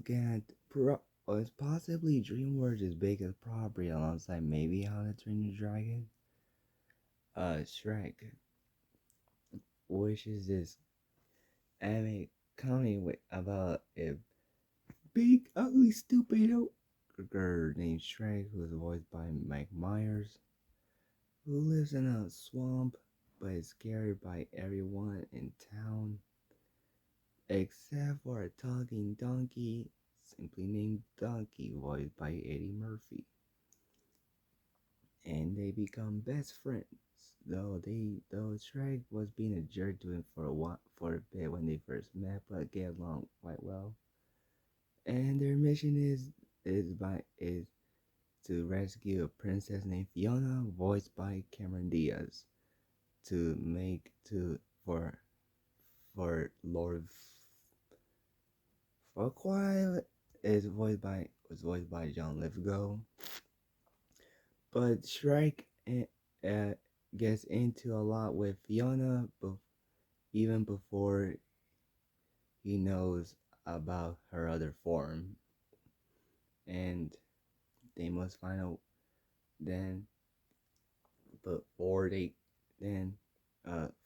look at it's possibly DreamWorks' biggest property alongside maybe How to Train Your Dragon, Shrek, which is this anime comedy about a big, ugly, stupid girl named Shrek, who is voiced by Mike Myers, who lives in a swamp but is scared by everyone in town except for a talking donkey simply named Donkey, voiced by Eddie Murphy. And they become best friends. Though Shrek was being a jerk to him for a bit when they first met, but get along quite well. And their mission is to rescue a princess named Fiona, voiced by Cameron Diaz, to make to for Lord Farquaad was voiced by John Lithgow. But Shrek uh, gets into a lot with Fiona, even before he knows about her other form, and they must find out then before they then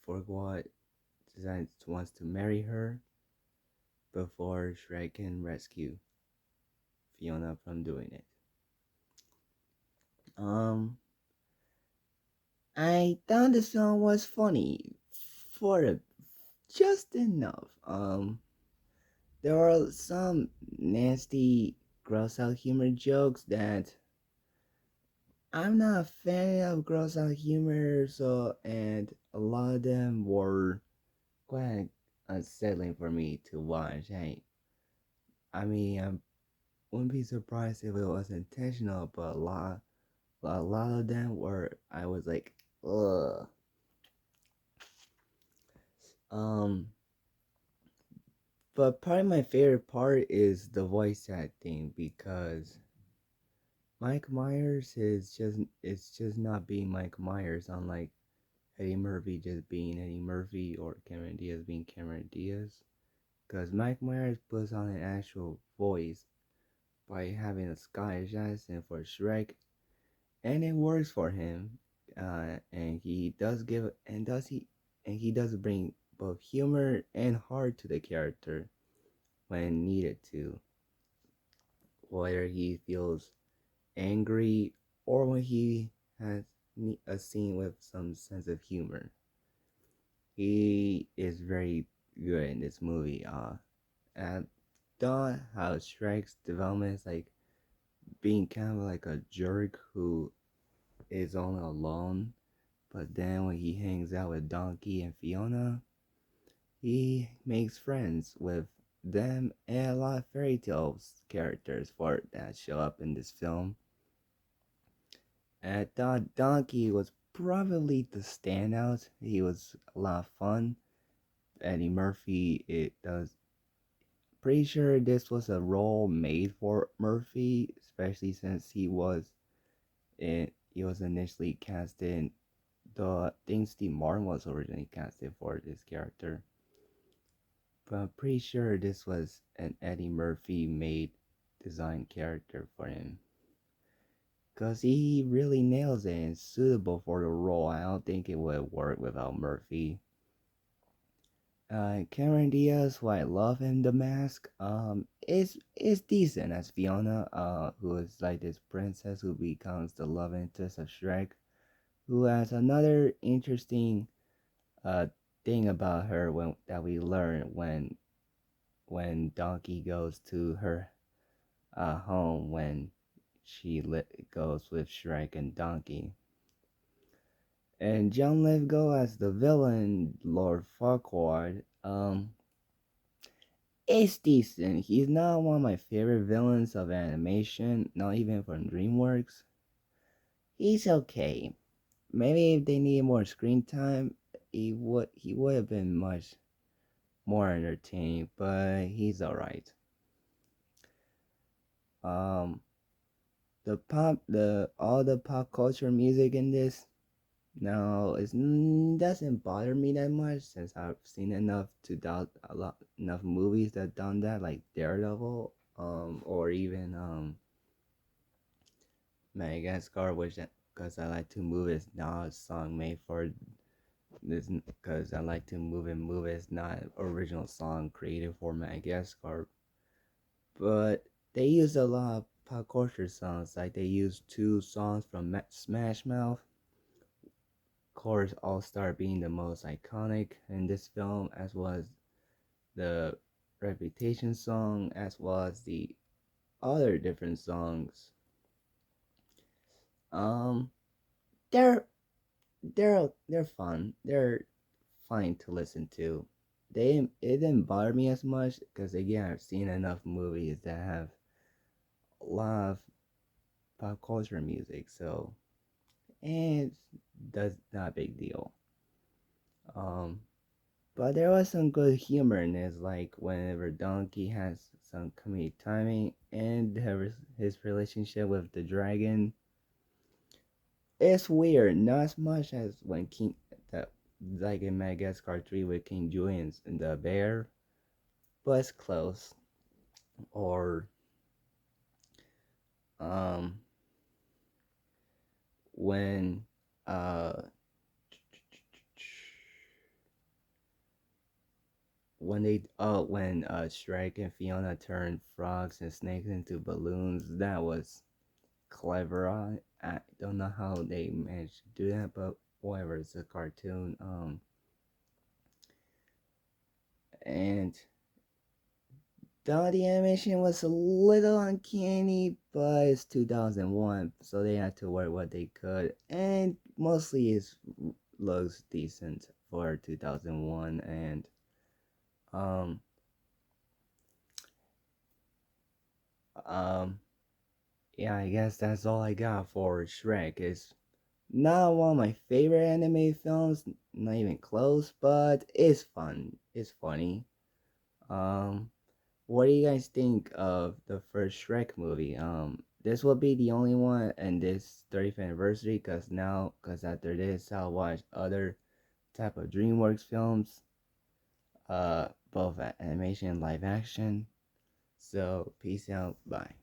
Farquaad decides wants to marry her before Shrek can rescue Fiona from doing it. Um, I thought the song was funny for just enough. There are some nasty, gross out humor jokes that I'm not a fan of gross out humor, and a lot of them were quite unsettling for me to watch. I wouldn't be surprised if it was intentional, but a lot of them were I was like, ugh. Um, but probably my favorite part is the voice acting because Mike Myers it's just not being Mike Myers, unlike Eddie Murphy just being Eddie Murphy or Cameron Diaz being Cameron Diaz. Because Mike Myers puts on an actual voice by having a Scottish accent for Shrek, and it works for him. And he does give and he does bring both humor and heart to the character when needed to, whether he feels angry or when he has a scene with some sense of humor. He is very good in this movie. I thought how Shrek's development is like being kind of like a jerk who is only alone, but then when he hangs out with Donkey and Fiona, he makes friends with them and a lot of fairy tales characters for that show up in this film. And I thought Donkey was probably the standout. He was a lot of fun. Eddie Murphy, it does. Pretty sure this was a role made for Murphy, especially since he was initially casted. I think Steve Martin was originally casted for this character, but I'm pretty sure this was an Eddie Murphy made design character for him. Cause he really nails it and is suitable for the role. I don't think it would work without Murphy. Cameron Diaz, who I love in The Mask, is decent as Fiona, who is like this princess who becomes the love interest of Shrek, who has another interesting uh thing about her when that we learn when Donkey goes to her home when goes with Shrek and Donkey. And John Lithgow as the villain, Lord Farquaad, is decent. He's not one of my favorite villains of animation, not even from DreamWorks. He's okay. Maybe if they needed more screen time, he would have been much more entertaining, but he's alright. Um, the all the pop culture music in this now it doesn't bother me that much since I've seen enough to doubt a lot enough movies that done that like Daredevil. or even Madagascar, which because I like to move is not a song made for this, because I like to move is not original song created for Madagascar, but they use a lot of pop culture songs. Like they use two songs from Smash Mouth. Of course, All Star being the most iconic in this film, as well as the Reputation song, as well as the other different songs. Um, they're they're fun. They're fine to listen to. It didn't bother me as much because again I've seen enough movies that have a lot of pop culture music, so and that's not a big deal. Um, but there was some good humor in this, like whenever Donkey has some comedic timing and his relationship with the dragon. It's weird, not as much as when King that like in Madagascar 3 with King Julian's and the bear, but it's close. Or um when uh when Shrek and Fiona turned frogs and snakes into balloons, that was clever. I don't know how they managed to do that, but whatever, it's a cartoon. And the animation was a little uncanny, but it's 2001, so they had to work what they could, and mostly it looks decent for 2001. And um um yeah, I guess that's all I got for Shrek. It's not one of my favorite anime films, not even close, but it's fun. It's funny. Um, what do you guys think of the first Shrek movie? This will be the only one in this 30th anniversary, cause after this, I'll watch other type of DreamWorks films, both animation and live action. So, peace out, bye.